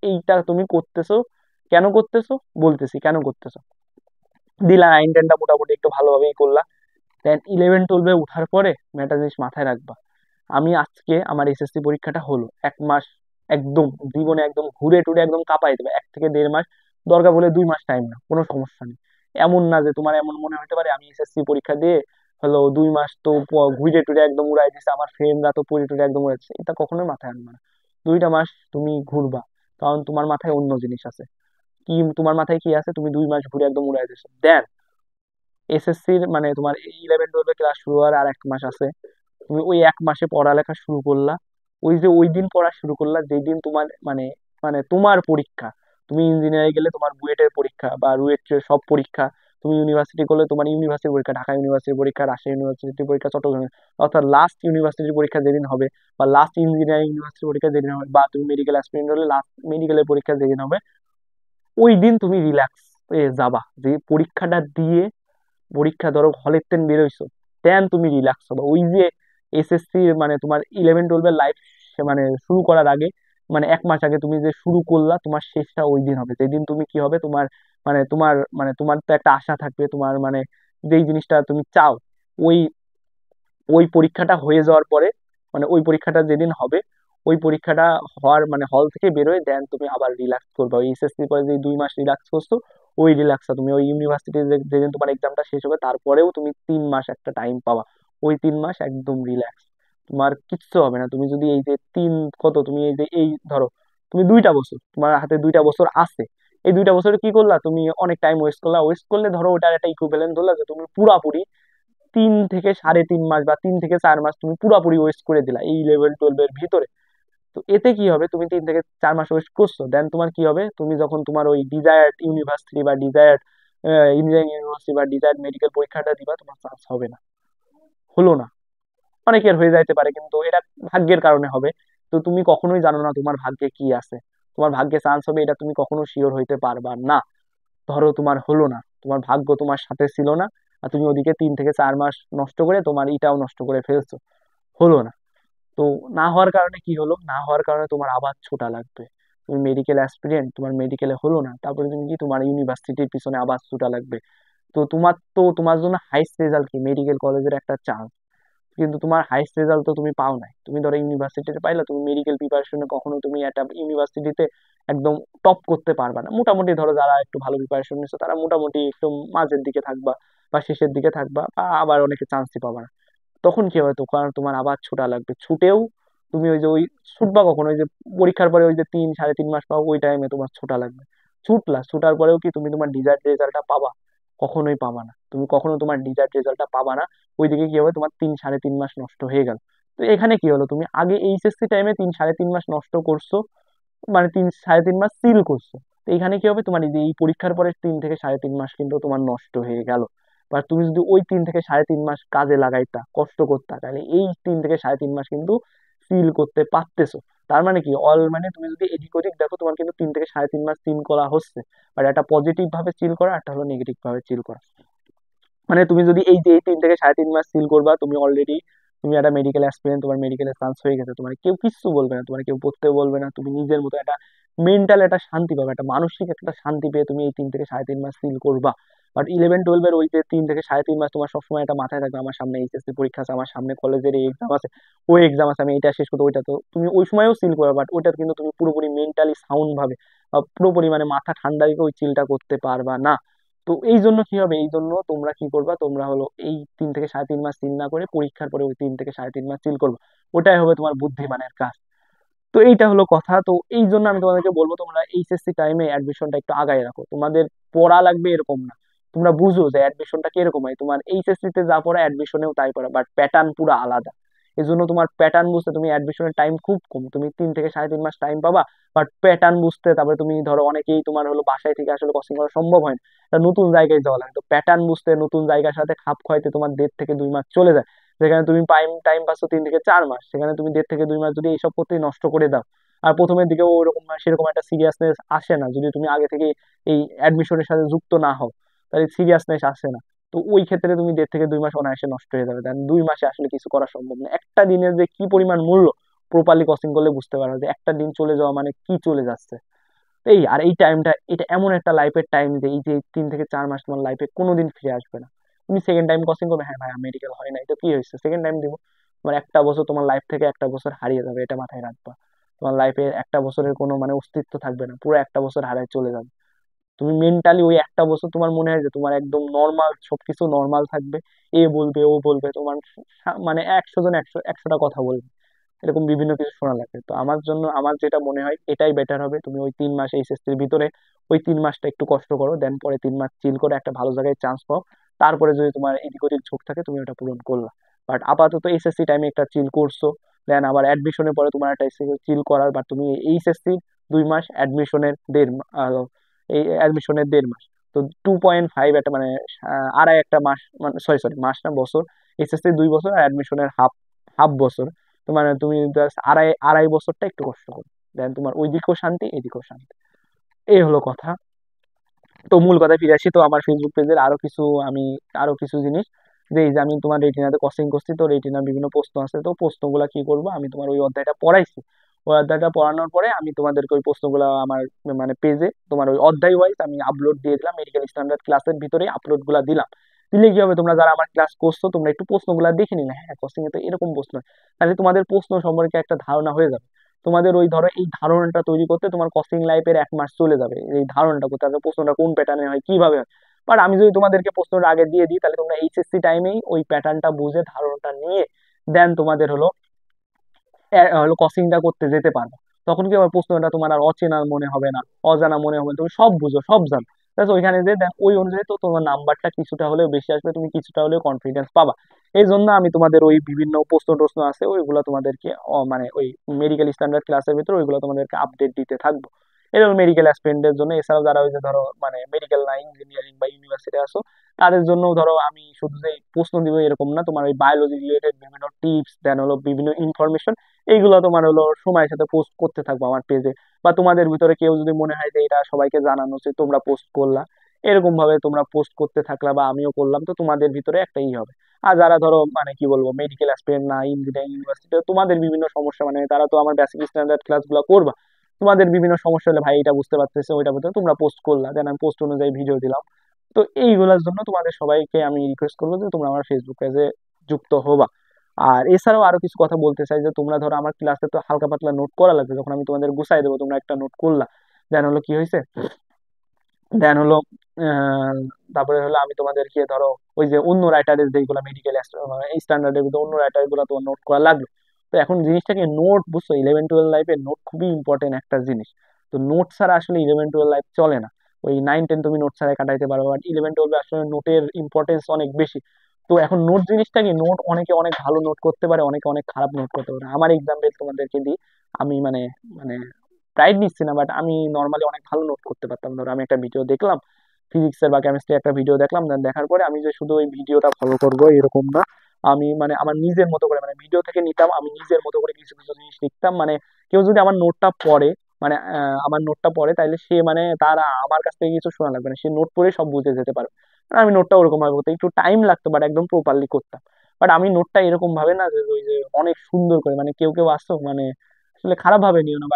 এইটা তুমি করতেছো, কেন করতেছো, বলতেছি কেন করতেছো। দিলা 9, 10টা মোটামুটি একটু ভালোভাবেই করলা। দেন 11, 12-এ উঠার পরে তুমি একটা জিনিস মাথায় রাখবা, আমি আজকে আমার এসএসসি পরীক্ষাটা হলো 1 মাস, একদম জীবনে একদম ঘুরে টুরে একদম কাঁপাই দেবে, 1 থেকে 1.5 মাস, দরকার বলে 2 মাস টাইম না, কোনো সমস্যা নেই। এমন না যে তোমার এমন মনে হতে পারে আমি এসএসসি পরীক্ষা দিয়ে হলো 2 মাস তো ঘুরে টুরে একদম উড়াই দিছে, আমার ফ্রেন্ডরা তো পড়ে টুরে একদম উড়াইছে, এটা কখনোই মাথায় আনবে না। 2টা মাস তুমি ঘুরবা, কারণ তোমার মাথায় অন্য জিনিস আছে। কি তোমার মাথায় কি আছে, তুমি 2 মাস ঘুরে একদম উড়াই দিছো, দেন এসএসসির মানে তোমার 11, 12 ক্লাস শুরু হওয়ার আর 1 মাস আছে। তুমি ওই 1 মাসে পড়ালেখা শুরু করলা, ওই যে ওই দিন পড়া শুরু করলা যেই দিন তোমার মানে মানে তোমার পরীক্ষা। তুমি ইঞ্জিনিয়ারিং গেলে তোমার বুয়েটের পরীক্ষা বা রুয়েটের সব পরীক্ষা, তুমি ইউনিভার্সিটি করলে তোমার ইউনিভার্সিটি পরীক্ষা, ঢাকা ইউনিভার্সিটির পরীক্ষা, রাজশাহী ইউনিভার্সিটির পরীক্ষা, চট্টগ্রাম, অর্থাৎ লাস্ট ইউনিভার্সিটির পরীক্ষা যেদিন হবে, বা লাস্ট ইঞ্জিনিয়ারিং ইউনিভার্সিটির পরীক্ষা যেদিন হবে, বা তুমি মেডিকেল অ্যাসপিরেন্ট হলে লাস্ট মেডিকেলের পরীক্ষা যেদিন হবে, ওই দিন তুমি রিল্যাক্স যাবা, যে পরীক্ষাটা দিয়ে পরীক্ষা ধরো হলের তেন বেরোইছো, দেন তুমি রিল্যাক্স হবা। ওই যে এসএসসি মানে তোমার 11, 12-এর লাইফ মানে শুরু করার আগে, মানে 1 মাস আগে তুমি যে শুরু করলা, তোমার শেষটা ওই দিন হবে, যেদিন তুমি কি হবে তোমার তোমার তো একটা আশা থাকবে, তোমার মানে যেই জিনিসটা তুমি চাও, ওই ওই পরীক্ষাটা হয়ে যাওয়ার পরে, মানে ওই পরীক্ষাটা যেদিন হবে, ওই পরীক্ষাটা হওয়ার মানে হল থেকে বেরোয় দেন তুমি আবার রিল্যাক্স করবে। ওই এসএসসি পরে যে 2 মাস রিল্যাক্স করছো, ওই রিল্যাক্সটা তুমি ওই ইউনিভার্সিটি যেদিন তোমার এক্সামটা শেষ হবে তারপরেও তুমি 3 মাস একটা টাইম পাবা। ওই 3 মাস একদম রিল্যাক্স, তোমার কিচ্ছু হবে না। তুমি যদি এই যে তুমি এই যে এই ধরো তুমি 2টা বছর, তোমার হাতে 2টা বছর আছে, এই 2টা বছরে কি করলা, তুমি অনেক টাইম ওয়েস্ট করলা, ওয়েস্ট করলে ধরো ওটার একটা ইকুইভ্যালেন্ট ধরলা যে তুমি পুরাপুরি 3 থেকে 3.5 মাস বা 3 থেকে 4 মাস তুমি পুরোপুরি ওয়েস্ট করে দিলা এই 11, 12-এর ভিতরে। তো এতে কি হবে, তুমি 3 থেকে 4 মাস ওয়েস্ট করছো, দেন তোমার কি হবে, তুমি যখন তোমার ওই ডিজায়ার্ড ইউনিভার্সিটি বা ডিজায়ার্ড ইঞ্জিনিয়ারিং ইউনিভার্সিটি বা ডিজায়ার্ড মেডিকেল পরীক্ষাটা দিবা, তোমার চান্স হবে না, হলো না। অনেকের হয়ে যাইতে পারে, কিন্তু এটা ভাগ্যের কারণে হবে। তো তুমি কখনোই জানো না তোমার ভাগ্যে কি আছে। তোমার ভাগ্যে চান্স হবে এটা তুমি কখনো শিওর হইতে পারবা না। ধরো তোমার হলো না, তোমার ভাগ্য তোমার সাথে ছিল না, আর তুমি ওদিকে 3 থেকে 4 মাস নষ্ট করে তোমার ইটাও নষ্ট করে ফেলছো, হলো না। তো না হওয়ার কারণে কি হলো, না হওয়ার কারণে তোমার আবার ছোটা লাগবে। তুমি মেডিকেল অ্যাসপিরিয়েন্ট, তোমার মেডিকেলে হলো না, তারপরে তুমি কি তোমার ইউনিভার্সিটির পিছনে আবার ছোটা লাগবে। তো তোমার জন্য হাইস্ট রেজাল্ট কি, মেডিকেল কলেজের একটা চান্স, কিন্তু তোমার হাইস্ট রেজাল্ট তো তুমি পাও নাই। তুমি ধরো ইউনিভার্সিটিতে পাইলা, তুমি মেডিকেল প্রিপারেশনে কখনো তুমি একটা ইউনিভার্সিটিতে একদম টপ করতে পারবা না। মোটামুটি ধরো যারা একটু ভালো প্রিপারেশন নিচ্ছে তারা মোটামুটি একটু মাঝের দিকে থাকবা বা শেষের দিকে থাকবা, বা আবার অনেকে চান্সই পাবা না। তখন কি হবে, তখন তোমার আবার ছুটা লাগবে। ছুটেও তুমি ওই যে ওই ছুটবা কখন, ওই যে পরীক্ষার পরে ওই যে 3 সাড়ে 3 মাস পাবো, ওই টাইমে তোমার ছুটা লাগবে। ছুটার পরেও কি তুমি তোমার ডিজায়ার্ড রেজাল্টটা পাবা? কখনোই পাবা না, তুমি কখনো তোমার ডিজায়ার্ড রেজাল্টটা পাবা না। ওইদিকে কি হবে, তোমার 3 সাড়ে 3 মাস নষ্ট হয়ে গেল। তো এখানে কি হলো, তুমি আগে এইচএসসি টাইমে 3 সাড়ে 3 মাস নষ্ট করছো, মানে 3 সাড়ে 3 মাস চিল করছো। তো এখানে কি হবে, তোমার এই যে এই পরীক্ষার পরে 3 থেকে সাড়ে 3 মাস কিন্তু তোমার নষ্ট হয়ে গেল। বা তুমি যদি ওই 3 থেকে সাড়ে 3 মাস কাজে লাগাইতা, কষ্ট করতা, তাহলে এই 3 থেকে সাড়ে 3 মাস কিন্তু চিল করতে পারতেছো। তার মানে কি, মানে তুমি যদি এদিক ওদিক দেখো, তোমার কিন্তু 3 থেকে সাড়ে 3 মাস চিল করা হচ্ছে। বাট একটা পজিটিভ ভাবে চিল করা, একটা হলো নেগেটিভ ভাবে চিল করা। মানে তুমি যদি এই যে এই 3 থেকে সাড়ে 3 মাস সিল করবা, তুমি অলরেডি তুমি একটা মেডিকেল এক্সপিরিয়েন্স, তোমার মেডিকেলের চান্স হয়ে গেছে, তোমার কেউ কিচ্ছু বলবে না, তোমার কেউ পড়তে বলবে না, তুমি নিজের মতো একটা মেন্টাল একটা শান্তি পাবে, একটা মানসিক একটা শান্তি পেয়ে তুমি এই 3 থেকে সাড়ে 3 মাস সিল করবা। বাট 11 12 এর ওই যে 3 থেকে সাড়ে 3 মাস তোমার সবসময় একটা মাথায় থাকবে, আমার সামনে এইচএসসি পরীক্ষা আছে, আমার সামনে কলেজের এই এক্সাম আছে, ওই এক্সাম আছে, আমি এটা শেষ করতে, ওইটা তো তুমি ওই সময়ও সিল করবে, বাট ওইটা কিন্তু তুমি পুরোপুরি মেন্টালি সাউন্ড ভাবে বা পুরোপুরি মানে মাথা ঠান্ডা রেখে ওই চিলটা করতে পারবা না। তো এই জন্য কি হবে, এই জন্য তোমরা কি করবা, তোমরা হলো এই 3 থেকে সাড়ে 3 মাস চিল না করে পরীক্ষার পরে ওই 3 থেকে সাড়ে 3 মাস চিল করবে। ওটাই হবে তোমার বুদ্ধিমানের কাজ। তো এইটা হলো কথা। তো এই জন্য আমি তোমাদেরকে বলবো, তোমরা এইচএসসি টাইমে অ্যাডমিশনটা একটু আগায় রাখো। তোমাদের পড়া লাগবে এরকম না, তোমরা বুঝো যে অ্যাডমিশনটা কিরকম হয়। তোমার এইচএসসি তে যা পড়া অ্যাডমিশনেও তাই পড়া, বাট প্যাটার্ন পুরো আলাদা। এই জন্য তোমার প্যাটার্ন বুঝতে তুমি অ্যাডমিশনের টাইম খুব কম, তুমি 3 থেকে সাড়ে 3 মাস টাইম পাবা। বাট প্যাটার্ন বুঝতে, তারপরে তুমি ধরো অনেকেই তোমার হলো বাসায় থেকে আসলে কোচিং করা সম্ভব হয় না, একটা নতুন জায়গায় যাওয়া লাগে, তো প্যাটার্ন বুঝতে নতুন জায়গার সাথে খাপ খাইতে তোমার 1.5 থেকে 2 মাস চলে যায়। যেখানে তুমি টাইম টাইম পাচ্ছ 3 থেকে 4 মাস, সেখানে তুমি 1.5 থেকে 2 মাস যদি এইসব করতে নষ্ট করে দাও, আর প্রথমের দিকে ওরকম সেরকম একটা সিরিয়াসনেস আসে না যদি তুমি আগে থেকে এই অ্যাডমিশনের সাথে যুক্ত না হও, তাহলে সিরিয়াসনেস আসে না। তো ওই ক্ষেত্রে তুমি 1.5 থেকে 2 মাস অনায়াসে নষ্ট হয়ে যাবে, দেন 2 মাসে আসলে কিছু করা সম্ভব না। একটা দিনের যে কি পরিমাণ মূল্য, প্রপারলি কোচিং করলে বুঝতে পারবে যে একটা দিন চলে যাওয়া মানে কি চলে যাচ্ছে। এই আর এই টাইমটা, এটা এমন একটা লাইফের টাইম যে এই যে 3 থেকে 4 মাস তোমার লাইফে কোনোদিন ফিরে আসবে না। তুমি সেকেন্ড টাইম কোচিং করবে, হ্যাঁ ভাই মেডিকেল হয় নাই তো কি হয়েছে, সেকেন্ড টাইম দিব। তোমার একটা বছর তোমার লাইফ থেকে একটা বছর হারিয়ে যাবে, এটা মাথায় রাখবা। তোমার লাইফে একটা বছরের কোনো মানে অস্তিত্ব থাকবে না, পুরো একটা বছর হারায় চলে যাবে। তুমি মেন্টালি ওই একটা বছর তোমার মনে হয় যে তোমার একদম নর্মাল, সবকিছু নর্মাল থাকবে, এ বলবে ও বলবে, তোমার মানে 100 জন 100টা কথা বলবে, এরকম বিভিন্ন কিছু শোনা লাগে। তো আমার জন্য আমার যেটা মনে হয় এটাই বেটার হবে, তুমি ওই 3 মাস এইচএসসির ভিতরে ওই 3 মাসটা একটু কষ্ট করো, দেন পরে 3 মাস চিল করে একটা ভালো জায়গায় চান্স পাও। তারপরে যদি তোমার এদিক ওদিক ঝোঁক থাকে তুমি ওটা পূরণ করলা। বাট আপাতত এইচএসসি টাইমে একটা চিল করছো, দেন আবার অ্যাডমিশনের পরে তোমার একটা চিল করার, বাট তুমি এইচএসসি 2 মাস, অ্যাডমিশনের 1.5 মাস, এই অ্যাডমিশনের 1.5 মাস, তো 2.5 একটা মানে আড়াই একটা মাস, মানে সরি সরি মাস না, বছর। এইচএসসি 2 বছর আর অ্যাডমিশনের হাফ হাফ বছর। তো মানে তুমি জাস্ট আড়াই আড়াই বছরটা একটু কষ্ট করো, দেন তোমার ওই দিকেও শান্তি এদিকেও শান্তি। এই হলো কথা। তো মূল কথায় ফিরে আসি, তো আমার ফেসবুক পেজের আরো কিছু জিনিস, যে এই যে আমি তোমার রেটিনাতে কোচিং করছি, তো রেটিনার বিভিন্ন প্রশ্ন আছে, তো প্রশ্নগুলা কি করবো, আমি তোমার ওই অধ্যায়টা পড়াইছি, ওই অধ্যায়টা পড়ানোর পরে আমি তোমাদেরকে ওই প্রশ্নগুলো আমার মানে পেজে তোমার ওই অধ্যায় ওয়াইজ আমি আপলোড দিয়ে দিলাম, মেডিকেল স্ট্যান্ডার্ড ক্লাসের ভিতরে আপলোড গুলা দিলাম। দিলে কি হবে, তোমরা যারা আমার ক্লাস করছো তোমরা একটু প্রশ্নগুলা দেখে নিলে, হ্যাঁ কোচিং এ তো এরকম প্রশ্ন হয়, তাহলে তোমাদের প্রশ্ন সম্পর্কে একটা ধারণা হয়ে যাবে। তোমাদের ওই ধরো এই ধারণাটা তৈরি করতে তোমার কোচিং লাইফের 1 মাস চলে যাবে, এই ধারণাটা করতে হবে প্রশ্নটা কোন প্যাটার্নে হয় কিভাবে হয়। বাট আমি যদি তোমাদেরকে প্রশ্নটা আগে দিয়ে দিই, তাহলে তোমরা এইচএসসি টাইমেই ওই প্যাটার্নটা বুঝে ধারণাটা নিয়ে দেন তোমাদের হলো কোচিংটা করতে যেতে পারবে। তখন কি হবে, প্রশ্নটা তোমার আর অচেনা মনে হবে না, অজানা মনে হবে না, তুমি সব বুঝো সব জানো। ব্যাস ওইখানে যে দেন ওই অনুযায়ী তো তোমার নাম্বারটা কিছুটা হলেও বেশি আসবে, তুমি কিছুটা হলেও কনফিডেন্স পাবা। এই জন্য আমি তোমাদের ওই বিভিন্ন প্রশ্ন টশ্ন আছে ওইগুলো তোমাদেরকে মানে ওই মেডিকেল স্ট্যান্ডার্ড ক্লাসের ভিতরে ওইগুলো তোমাদেরকে আপডেট দিতে থাকবো। এটা হলো মেডিকেল অ্যাসপিরেন্টের জন্য। এছাড়াও যারা ওই যে ধরো মানে মেডিকেল না, ইঞ্জিনিয়ারিং বা ইউনিভার্সিটি আসো, তাদের জন্য ধরো আমি শুধু যে প্রশ্ন দিব এরকম না, তোমার ওই বায়োলজি রিলেটেড বিভিন্ন টিপস দেন হলো বিভিন্ন ইনফরমেশন, এইগুলো তোমার হলো সময়ের সাথে পোস্ট করতে থাকবো আমার পেজে। বা তোমাদের ভিতরে কেউ যদি মনে হয় যে এটা সবাইকে জানানো উচিত, তোমরা পোস্ট করলা, এরকম ভাবে তোমরা পোস্ট করতে থাকলা বা আমিও করলাম, তো তোমাদের ভিতরে একটা ই হবে। আর যারা ধরো মানে কি বলবো মেডিকেল অ্যাসপিরেন্ট না, ইঞ্জিনিয়ারিং ইউনিভার্সিটি, তোমাদের বিভিন্ন সমস্যা, মানে তারা তো আমার বেসিক স্ট্যান্ডার্ড ক্লাসগুলো করবা, তোমাদের বিভিন্ন সমস্যা হলে ভাই এটা বুঝতে পারতেছে ওইটা বুঝতে, তোমরা পোস্ট করলা, দেন আমি পোস্ট অনুযায়ী ভিডিও দিলাম। তো এইগুলোর জন্য তোমাদের সবাইকে আমি রিকোয়েস্ট করবো যে তোমরা আমার ফেসবুক পেজে যুক্ত হবা। আর এছাড়াও আরো কিছু কথা বলতে চাই, যে তোমরা ধরো আমার ক্লাসে তো হালকা পাতলা নোট করা লাগবে, যখন আমি তোমাদের গুছাই দেবো তোমরা একটা নোট করলা, দেন হলো কি হয়েছে, দেন হলো আহ, তারপরে হলো আমি তোমাদেরকে ধরো ওই যে অন্য রাইটারের যেগুলো মেডিকেল স্ট্যান্ডার্ডের ভিতরে অন্য রাইটার গুলো তোমার নোট করা লাগলো। তো এখন জিনিসটাকে নোট, বুঝছো, 11-12 লাইফে নোট খুবই ইম্পর্টেন্ট একটা জিনিস। তো নোট ছাড়া আসলে 11-12 লাইফ চলে না। ওই 9-10 তুমি নোট ছাড়া কাটাইতে পারো, বাট 11-12 আসলে নোটের ইম্পর্টেন্স অনেক বেশি। তো এখন নোট জিনিসটা কি, নোট অনেকে অনেক ভালো নোট করতে পারে, অনেকে অনেক খারাপ নোট করতে পারে। আমার এক্সাম্পল তোমাদেরকে দিই, আমি মানে মানে প্রাইড নিচ্ছি না, বাট আমি নর্মালি অনেক ভালো নোট করতে পারতাম। ধরো আমি একটা ভিডিও দেখলাম, ফিজিক্সের বা কেমিস্ট্রি একটা ভিডিও দেখলাম, দেন দেখার পরে আমি যে শুধু ওই ভিডিওটা ফলো করবো এরকম না, আমি মানে আমার নিজের মতো করে, মানে ভিডিও থেকে নিতাম, আমি নিজের মতো করে কিছু কিছু জিনিস লিখতাম। মানে কেউ যদি আমার নোটটা পড়ে, মানে আমার নোটটা পড়ে, তাইলে সে মানে তার আমার কাছ থেকে কিছু শোনা লাগবে না, সে নোট পড়ে সব বুঝে যেতে পারবে। মানে আমি নোটটা ওরকম ভাবে করতে একটু টাইম লাগতো, বাট একদম প্রপারলি করতাম। বাট আমি নোটটা এরকম ভাবে না যে ওই যে অনেক সুন্দর করে, মানে কেউ কেউ আসতো মানে আসলে খারাপ ভাবে নিও না,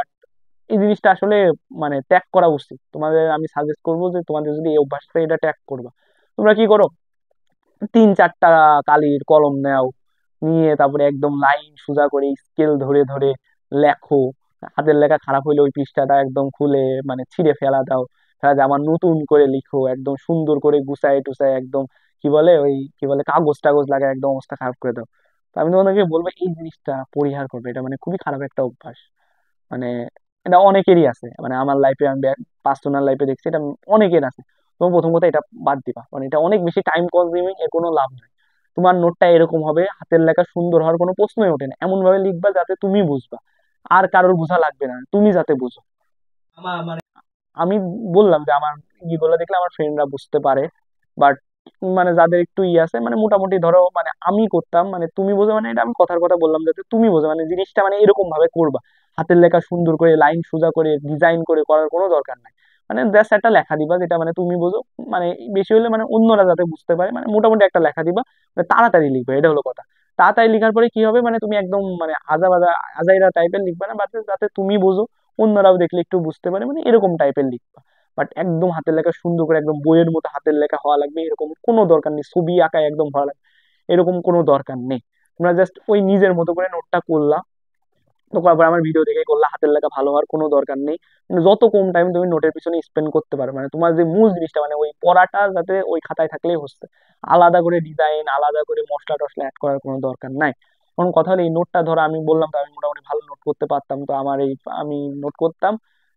এই জিনিসটা আসলে মানে ত্যাগ করা উচিত। তোমাদের আমি সাজেস্ট করবো যে তোমাদের যদি এই অভ্যাসটা এটা ত্যাগ করবা, তোমরা কি করো, 3-4টা কালির কলম নাও, নিয়ে তারপরে একদম লাইন সোজা করে স্কেল ধরে ধরে লেখো। হাতের লেখা খারাপ হইলে ওই পৃষ্ঠাটা একদম খুলে মানে ছিঁড়ে ফেলা দাও, ফেলা যায়, আমার নতুন করে লিখো একদম সুন্দর করে গুছায় টুসায় একদম, কি বলে ওই কি বলে কাগজ টাগজ লাগে একদম অবস্থা খারাপ করে দাও। তো আমি তোমাদেরকে বলবো এই জিনিসটা পরিহার করবে, এটা মানে খুবই খারাপ একটা অভ্যাস। মানে এটা অনেকেরই আছে, মানে আমার লাইফে আমি পার্সোনাল লাইফে দেখছি এটা অনেকের আছে। তুমি প্রথম কথা এটা বাদ দিবা, মানে এটা অনেক বেশি টাইম কনজিউমিং, এর কোনো লাভ নাই। তোমার নোটটা এরকম হবে, হাতের লেখা সুন্দর হওয়ার কোনো প্রশ্নই ওঠে না, এমন ভাবে লিখবা যাতে তুমি বুঝবা, আর কারোর বোঝা লাগবে না, তুমি যাতে বুঝো। আমি বললাম যে আমার ইগুলো দেখলে আমার ফ্রেন্ডরা বুঝতে পারে, বাট মানে যাদের একটু ই আছে, মানে মোটামুটি ধরো মানে আমি করতাম, মানে তুমি বোঝো, মানে এটা আমি কথার কথা বললাম যাতে তুমি বোঝো, মানে জিনিসটা মানে এরকম ভাবে করবা, হাতের লেখা সুন্দর করে লাইন সোজা করে ডিজাইন করে করার কোনো দরকার নাই। মানে জাস্ট একটা লেখা দিবা যেটা মানে তুমি বোঝো, মানে বেশি হলে মানে অন্যরা যাতে বুঝতে পারে, মানে মোটামুটি একটা লেখা দিবা, মানে তাড়াতাড়ি লিখবে, এটা হলো কথা। তাড়াতাড়ি লিখার পরে কি হবে, মানে তুমি একদম মানে আজাইরা টাইপের লিখবা না, বাট যাতে তুমি বোঝো, অন্যরাও দেখলে একটু বুঝতে পারে, মানে এরকম টাইপের লিখবা। বাট একদম হাতের লেখা সুন্দর করে একদম বইয়ের মতো হাতের লেখা হওয়া লাগবে এরকম কোনো দরকার নেই, ছবি আঁকায় একদম ভালো লাগবে এরকম কোনো দরকার নেই। তোমরা জাস্ট ওই নিজের মতো করে নোটটা করলা, তো তারপর আমার ভিডিও দেখে করলা, হাতের লেখা ভালো হওয়ার কোনো দরকার নেই। মানে যত কম টাইম তুমি নোটের পিছনে স্পেন্ড করতে পারো, মানে তোমার যে মূল জিনিসটা মানে ওই পড়াটা যাতে ওই খাতায় থাকলেই হচ্ছে, আলাদা করে ডিজাইন আলাদা করে মশলা টশলা অ্যাড করার কোনো দরকার নাই। এখন কথা হলো এই নোটটা ধরো আমি বললাম তো আমি মোটামুটি ভালো নোট করতে পারতাম, তো আমার এই আমি নোট করতাম,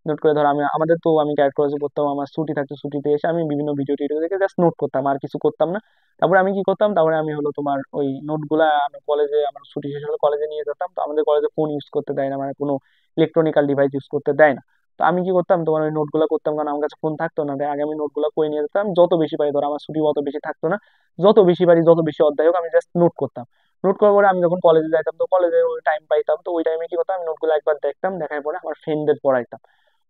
নোট করে ধরো আমি আমাদের তো আমি ক্যারেক্ট কলেজে পড়তাম, আমার ছুটি থাকতো, ছুটিতে এসে আমি বিভিন্ন ভিডিও টিডিও দেখে জাস্ট নোট করতাম, আর কিছু করতাম না। তারপরে আমি কি করতাম, তারপরে আমি হলো তোমার ওই নোটগুলা আমি কলেজে, আমার ছুটি শেষ হলে কলেজে নিয়ে যেতাম। তো আমাদের কলেজে ফোন ইউজ করতে দেয় না, মানে কোনো ইলেকট্রনিক্যাল ডিভাইস ইউজ করতে দেয় না। তো আমি কি করতাম, তোমার ওই নোটগুলো করতাম, কারণ আমার কাছে ফোন থাকতো না, তাই আগে আমি নোটগুলো করে নিয়ে যেতাম, যত বেশি পারি, ধরো আমার ছুটি অত বেশি থাকতো না, যত বেশি পারি যত বেশি অধ্যায় হোক আমি জাস্ট নোট করতাম। নোট করার পরে আমি যখন কলেজে যাইতাম, তো কলেজে ওই টাইম পাইতাম, তো ওই টাইমে কি করতাম, আমি নোটগুলো একবার দেখতাম, দেখার পরে আমার ফ্রেন্ডদের পড়াইতাম।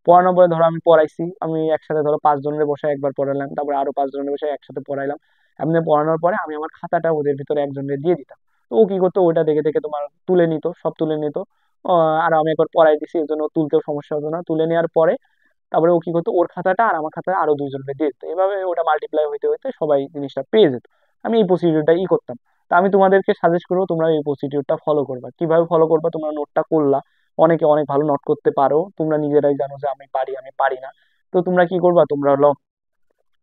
পড়ানোর পরে ধরো আমি পড়াইছি, আমি একসাথে ধরো 5 জনের বসে একবার পড়ালাম, তারপরে আরো 5 জনের বসে একসাথে পড়াইলাম। এমনি পড়ানোর পরে আমি আমার খাতাটা ওদের ভিতরে একজনকে দিয়ে দিতাম। তো ও কি করতো, ওইটা দেখে দেখে তোমার তুলে নিত, সব তুলে নিত। আর আমি একবার পড়াই দিছি, এর জন্য ও তুলতেও সমস্যা হতো না। তুলে নেওয়ার পরে তারপরে ও কি করতো, ওর খাতাটা আর আমার খাতাটা আরো 2 জনকে দিয়ে দিত, এভাবে ওটা মাল্টিপ্লাই হইতে হইতে সবাই জিনিসটা পেয়ে যেত। আমি এই প্রসিডিউরটা করতাম। তা আমি তোমাদেরকে সাজেস্ট করবো তোমরা এই প্রসিডিউরটা ফলো করবা। কিভাবে ফলো করবা, তোমরা নোটটা করলা, অনেকে অনেক ভালো নোট করতে পারো, তোমরা নিজেরাই জানো যে আমি পারি আমি পারি না। তো তোমরা কি করবা, তোমরা হলো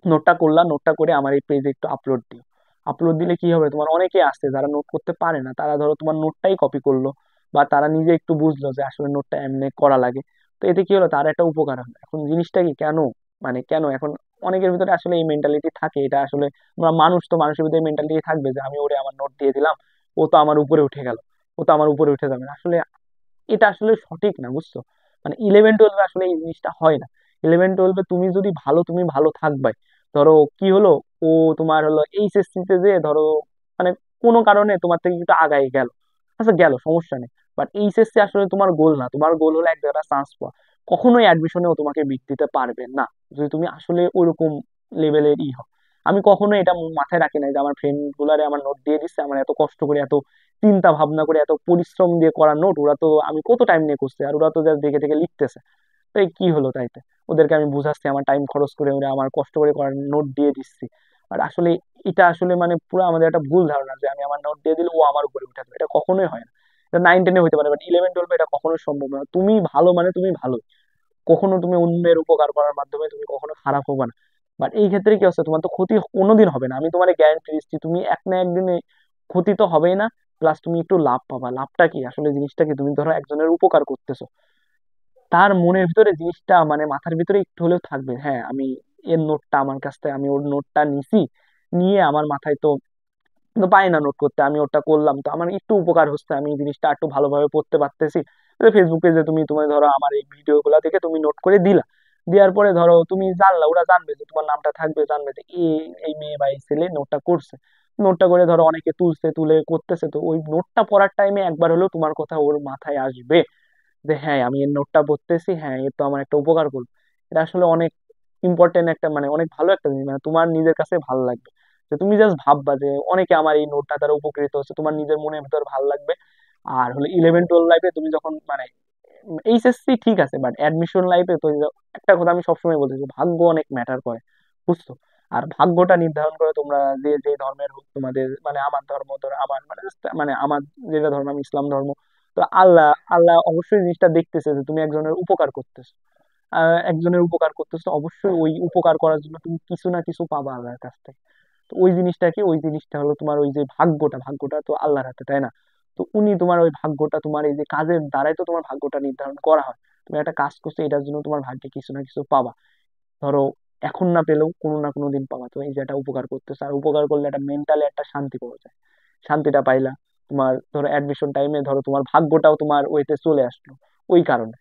নোটটা করলা, নোটটা করে আমার এই পেজে একটু আপলোড দিও। আপলোড দিলে কি হবে, তোমার অনেকে আসছে যারা নোট করতে পারে না, তারা ধরো তোমার নোটটাই কপি করলো, বা তারা নিজে একটু বুঝলো যে আসলে নোটটা এমনি করা লাগে। তো এতে কি হলো, তার একটা উপকার হলো। এখন জিনিসটা কি কেন, মানে কেন এখন অনেকের ভিতরে আসলে এই মেন্টালিটি থাকে, এটা আসলে আমরা মানুষ, তো মানুষের ভিতরে মেন্টালিটি থাকবে যে আমি ওরে আমার নোট দিয়ে দিলাম, ও তো আমার উপরে উঠে গেল, ও তো আমার উপরে উঠে যাবে না। আসলে এটা আসলে সঠিক না, বুঝছো। মানে 11-12 আসলে এই জিনিসটা হয় না। 11-12 তুমি ভালো থাকবাই। ধরো কি হলো, ও তোমার হলো এইচএসসি তে যে ধরো মানে কোনো কারণে তোমার থেকে একটু আগাই গেল, আচ্ছা গেল সমস্যা নেই। বাট এইচএসসি আসলে তোমার গোল না, তোমার গোল হলো এক জায়গায় চান্স পাওয়া। কখনোই অ্যাডমিশনেও তোমাকে বিট দিতে পারবে না যদি তুমি আসলে ওরকম লেভেলের হও। আমি কখনো এটা মাথায় রাখি নাই যে আমার ফ্রেন্ড গুলারে আমার নোট দিয়ে দিচ্ছে, আমার এত কষ্ট করে এত চিন্তা ভাবনা করে এত পরিশ্রম দিয়ে করা নোট, ওরা তো আমি কত টাইম নিয়ে করছে আর ওরা তো জাস্ট দেখে দেখে লিখতেছে। তো এই কি হলো তাইতে? ওদেরকে আমি বুঝাচ্ছি আমার টাইম খরচ করে, ওরা আমার কষ্ট করে করার নোট দিয়ে দিচ্ছি। আর আসলে এটা আসলে মানে পুরো আমাদের একটা ভুল ধারণা যে আমি আমার নোট দিয়ে দিলে ও আমার উপরে উঠে যাবে। এটা কখনোই হয় না। এটা 9-10-এ হতে পারে, বাট 11-12 এটা কখনোই সম্ভব না। তুমি ভালো মানে তুমি ভালো, কখনো তুমি অন্যের উপকার করার মাধ্যমে তুমি কখনো খারাপ হবে না। বাট এই ক্ষেত্রে কি হচ্ছে, তোমার তো ক্ষতি কোনোদিন হবে না, আমি তোমার গ্যারান্টি দিচ্ছি। তুমি এক না একদিনে ক্ষতি তো হবেই না, প্লাস তুমি একটু লাভ পাবা। লাভটা কি আসলে, জিনিসটা কি, তুমি ধরো একজনের উপকার করতেছো, তার মনের ভিতরে জিনিসটা মানে মাথার ভিতরে একটু হলেও থাকবে, হ্যাঁ আমি এর নোটটা আমার কাছ থেকে আমি ওর নোটটা নিছি, নিয়ে আমার মাথায় তো তো পাই না নোট করতে, আমি ওটা করলাম তো আমার একটু উপকার হচ্ছে, আমি জিনিসটা একটু ভালোভাবে পড়তে পারতেছি। ফেসবুকে যে তুমি ধরো আমার এই ভিডিও গুলা থেকে তুমি নোট করে দিলা, দেওয়ার পরে ধরো তুমি জানলা, ওরা জানবে যে তোমার নামটা থাকবে, জানবে যে এই এই মেয়ে বা এই ছেলে নোটটা করছে। নোটটা করে ধরো অনেকে তুলছে, তুলে করতেছে, তো ওই নোটটা পড়ার টাইমে একবার হলেও তোমার কথা ওর মাথায় আসবে যে হ্যাঁ আমি এর নোটটা পড়তেছি, হ্যাঁ এর তো আমার একটা উপকার করলো। এটা আসলে অনেক ইম্পর্টেন্ট একটা মানে অনেক ভালো একটা জিনিস, মানে তোমার নিজের কাছে ভালো লাগবে যে তুমি জাস্ট ভাববা যে অনেকে আমার এই নোটটা দ্বারা উপকৃত হচ্ছে, তোমার নিজের মনের ভিতর ভালো লাগবে। আর হলো 11-12 লাইফে তুমি যখন মানে এইচএসসি ঠিক আছে, বাট অ্যাডমিশন লাইফে তো একটা কথা আমি সবসময় বলতে যে ভাগ্য অনেক ম্যাটার করে, বুঝছো? আর ভাগ্যটা নির্ধারণ করে তোমরা যে যে ধর্মের হোক তোমাদের, মানে আমার ধর্ম ধরো, আমার মানে মানে আমার যেটা ধর্ম আমি ইসলাম ধর্ম, তো আল্লাহ আল্লাহ অবশ্যই জিনিসটা দেখতেছে যে তুমি একজনের উপকার করতেছো। একজনের উপকার করতেছো, অবশ্যই ওই উপকার করার জন্য তুমি কিছু না কিছু পাবা আল্লাহর কাছ থেকে। তো ওই জিনিসটা কি, ওই জিনিসটা হলো তোমার ওই যে ভাগ্যটা, ভাগ্যটা তো আল্লাহর হাতে, তাই না? তো উনি তোমার ওই ভাগ্যটা, তোমার এই যে কাজের দ্বারাই তো তোমার ভাগ্যটা নির্ধারণ করা হয়। তুমি একটা কাজ করছো, এটার জন্য তোমার ভাগ্যে কিছু না কিছু পাবা। ধরো এখন না পেলেও কোনো না কোনো দিন পাবা। তো এই যে একটা উপকার করতেছে, আর উপকার করলে একটা মেন্টালি একটা শান্তি পাওয়া যায়, শান্তিটা পাইলা। তোমার ধরো অ্যাডমিশন টাইমে ধরো তোমার ভাগ্যটাও তোমার ওইতে চলে আসলো ওই কারণে।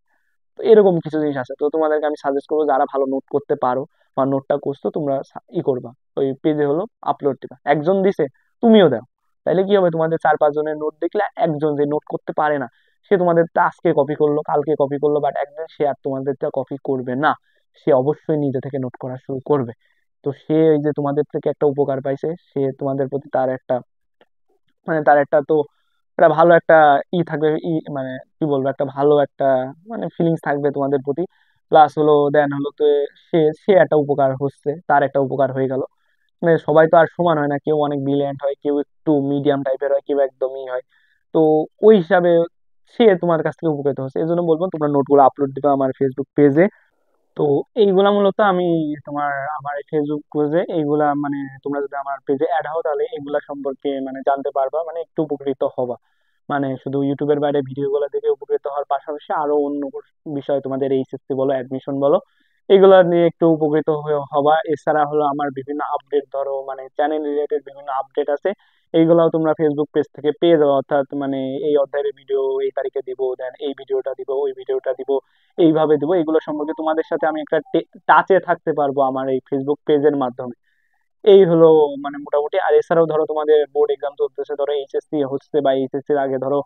তো এরকম কিছু জিনিস আছে, তো তোমাদেরকে আমি সাজেস্ট করবো যারা ভালো নোট করতে পারো বা নোটটা করছো তোমরা করবা, ওই পেজে হলো আপলোড দিবা, একজন দিছে তুমিও দাও। তাইলে কি হবে, তোমাদের 4-5 জনের নোট দেখলে একজন যে নোট করতে পারে না, সে তোমাদের আজকে কপি করলো কালকে কপি করলো, বাট একদিন সে আর তোমাদেরটা কপি করবে না, সে অবশ্যই নিজে থেকে নোট করা শুরু করবে। তো সে এই যে তোমাদের থেকে একটা উপকার পাইছে, সে তোমাদের প্রতি তার একটা মানে তার একটা তো একটা ভালো একটা থাকবে, মানে কি বলবো, একটা ভালো একটা মানে ফিলিংস থাকবে তোমাদের প্রতি। প্লাস হলো দেন হলো তো সে সে একটা উপকার হচ্ছে, তার একটা উপকার হয়ে গেল। মানে সবাই তো আর সমান হয় না, কেউ অনেক ব্রিলিয়ান্ট হয়, কেউ একটু মিডিয়াম টাইপের হয়, কেউ একদমই হয়। তো ওই হিসাবে সে তোমার কাছ থেকে উপকৃত হচ্ছে, এই জন্য বলবো তোমরা নোটগুলো আপলোড দিবে আমার ফেসবুক পেজে। তো এইগুলা মূলত আমি তোমার আমার ফেসবুক পেজে এইগুলা মানে তোমরা যদি আমার পেজে অ্যাড হও তাহলে এগুলা সম্পর্কে মানে জানতে পারবা, মানে একটু উপকৃত হবা। মানে শুধু ইউটিউবের বাইরে ভিডিও গুলা দেখে উপকৃত হওয়ার পাশাপাশি আরো অন্য বিষয় তোমাদের এইচএসসি বলো অ্যাডমিশন বলো এগুলা নিয়ে একটু উপকৃত হবা। এছাড়া হলো আমার বিভিন্ন আপডেট ধরো মানে চ্যানেল রিলেটেড বিভিন্ন আপডেট আছে, এইগুলাও তোমরা ফেসবুক পেজ থেকে পেয়ে যাবে। অর্থাৎ মানে এই অধ্যায়ের ভিডিও এই তারিখে দিব, দেন এই ভিডিওটা দিব, ওই ভিডিওটা দিব, এইভাবে দেবো। এগুলো সম্পর্কে তোমাদের সাথে আমি একটা টাচে থাকতে পারবো আমার এই ফেসবুক পেজের মাধ্যমে। এই হলো মানে মোটামুটি। আর এছাড়াও ধরো তোমাদের বোর্ড এক্সাম চলতেছে, ধরো এইচএসসি হচ্ছে বা এইচএসসির আগে ধরো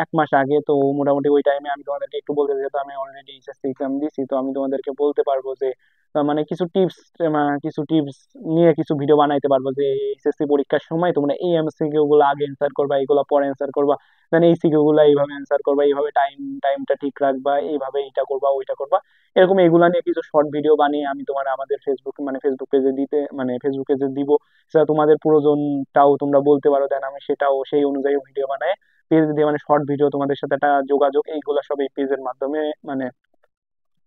1 মাস আগে, তো মোটামুটি ওই টাইমে আমি তোমাদেরকে একটু বলতে চাই, তো আমি অলরেডি এইচএসসি এক্সাম দিছি, তো আমি তোমাদেরকে বলতে পারবো যে মানে কিছু টিপস নিয়ে কিছু ভিডিও বানাইতে পারবো যে এইচএসসি পরীক্ষার সময় তোমরা এই এমসিকিউ গুলো আগে অ্যান্সার করবা, এগুলো পরে অ্যান্সার করবা, মানে এই সিকিউ গুলো এইভাবে অ্যান্সার করবা, এইভাবে টাইমটা ঠিক রাখবা, এইভাবে এইটা করবা ওইটা করবা। এরকম এগুলা নিয়ে কিছু শর্ট ভিডিও বানিয়ে আমি তোমার আমাদের ফেসবুক মানে ফেসবুক পেজে দিতে মানে ফেসবুক পেজে দিব। সেটা তোমাদের প্রয়োজনটাও তোমরা বলতে পারো, দেন আমি সেটাও সেই অনুযায়ী ভিডিও বানাই পেজ দিয়ে, মানে শর্ট ভিডিও তোমাদের সাথে একটা যোগাযোগ এইগুলা সব এই পেজের মাধ্যমে মানে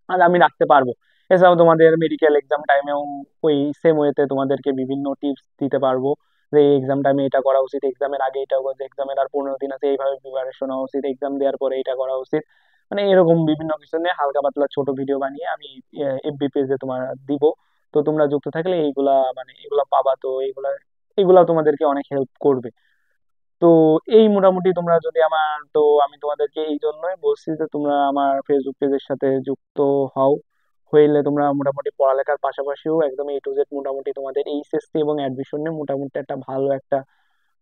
আর আমি রাখতে পারবো। এছাড়াও তোমাদের মেডিকেল এক্সাম টাইমেও ওই সেম ওয়েতে তোমাদেরকে বিভিন্ন টিপস দিতে পারবো যে এই এক্সাম টাইমে এটা করা উচিত, এক্সামের আগে এটা করছে, এক্সামের আর 15 দিন আছে এইভাবে প্রিপারেশন হওয়া উচিত, এক্সাম দেওয়ার পরে এটা করা উচিত। মানে এরকম বিভিন্ন কিছু নিয়ে হালকা পাতলা ছোট ভিডিও বানিয়ে আমি এফবি পেজে তোমার দিব। তো তোমরা যুক্ত থাকলে এইগুলা মানে এগুলা পাবা, তো এইগুলা এগুলা তোমাদেরকে অনেক হেল্প করবে। তো এই মোটামুটি তোমরা যদি আমার, তো আমি তোমাদেরকে এই জন্যই বলছি যে তোমরা আমার ফেসবুক পেজের সাথে যুক্ত হও। হইলে তোমরা মোটামুটি পড়ালেখার পাশাপাশিও একদম A to Z মোটামুটি তোমাদের এইচএসসি এবং অ্যাডমিশন নিয়ে মোটামুটি একটা ভালো একটা,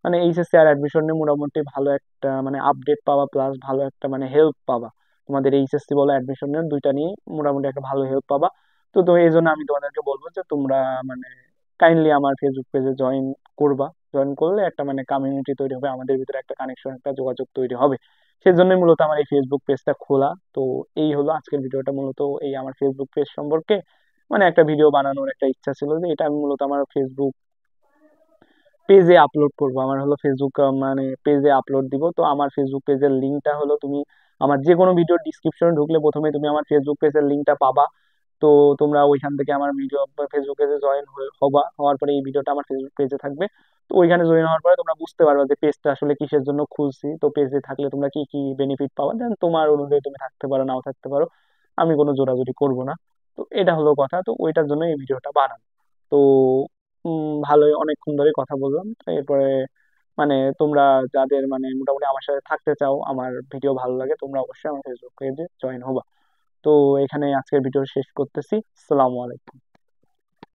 মানে এইচএসসি আর অ্যাডমিশন নিয়ে মোটামুটি ভালো একটা মানে আপডেট পাবা, প্লাস ভালো একটা মানে হেল্প পাবা। তোমাদের এইচএসসি বলো অ্যাডমিশন নিয়ে দুইটা নিয়ে মোটামুটি একটা ভালো হেল্প পাবা। তো এই জন্য আমি তোমাদেরকে বলবো যে তোমরা মানে কাইন্ডলি আমার ফেসবুক পেজে জয়েন করবা। জয়েন করলে একটা মানে কমিউনিটি তৈরি হবে, আমাদের ভিতরে একটা কানেকশন, একটা যোগাযোগ তৈরি হবে। সেজন্যই মূলত আমার এই ফেসবুক পেজটা খোলা। তো এই হলো আজকের ভিডিওটা, মূলত এই আমার ফেসবুক পেজ সম্পর্কে মানে একটা ভিডিও বানানোর একটা ইচ্ছা ছিল, যে এটা আমি মূলত আমার ফেসবুক পেজে আপলোড করব। আমার হলো ফেসবুক মানে পেজে আপলোড দিব। তো আমার ফেসবুক পেজের লিঙ্কটা হলো, তুমি আমার যে কোনো ভিডিও ডিসক্রিপশনে ঢুকলে প্রথমে তুমি আমার ফেসবুক পেজের লিঙ্কটা পাবা। তো তোমরা ওইখান থেকে আমার ভিডিও ফেসবুক পেজে জয়েন হবা, হওয়ার পরে এই ভিডিওটা আমার ফেসবুক পেজে থাকবে। তো ওইখানে জয়েন হওয়ার পরে তোমরা বুঝতে পারবে যে পেজটা আসলে কিসের জন্য খুলছি, তো পেজে থাকলে তোমরা কি কি বেনিফিট পাবা, দেন তোমার অনুযায়ী তুমি থাকতে পারো নাও থাকতে পারো, আমি কোনো জোরাজুরি করব না। তো এটা হলো কথা, তো ওইটার জন্য এই ভিডিওটা বানানো। তো ভালোই অনেকক্ষণ ধরে কথা বললাম। তো এরপরে মানে তোমরা যাদের মানে মোটামুটি আমার সাথে থাকতে চাও, আমার ভিডিও ভালো লাগে, তোমরা অবশ্যই আমার ফেসবুক পেজে জয়েন হবা। তো এখানে আজকের ভিডিও শেষ করতেছি। আসসালামু আলাইকুম।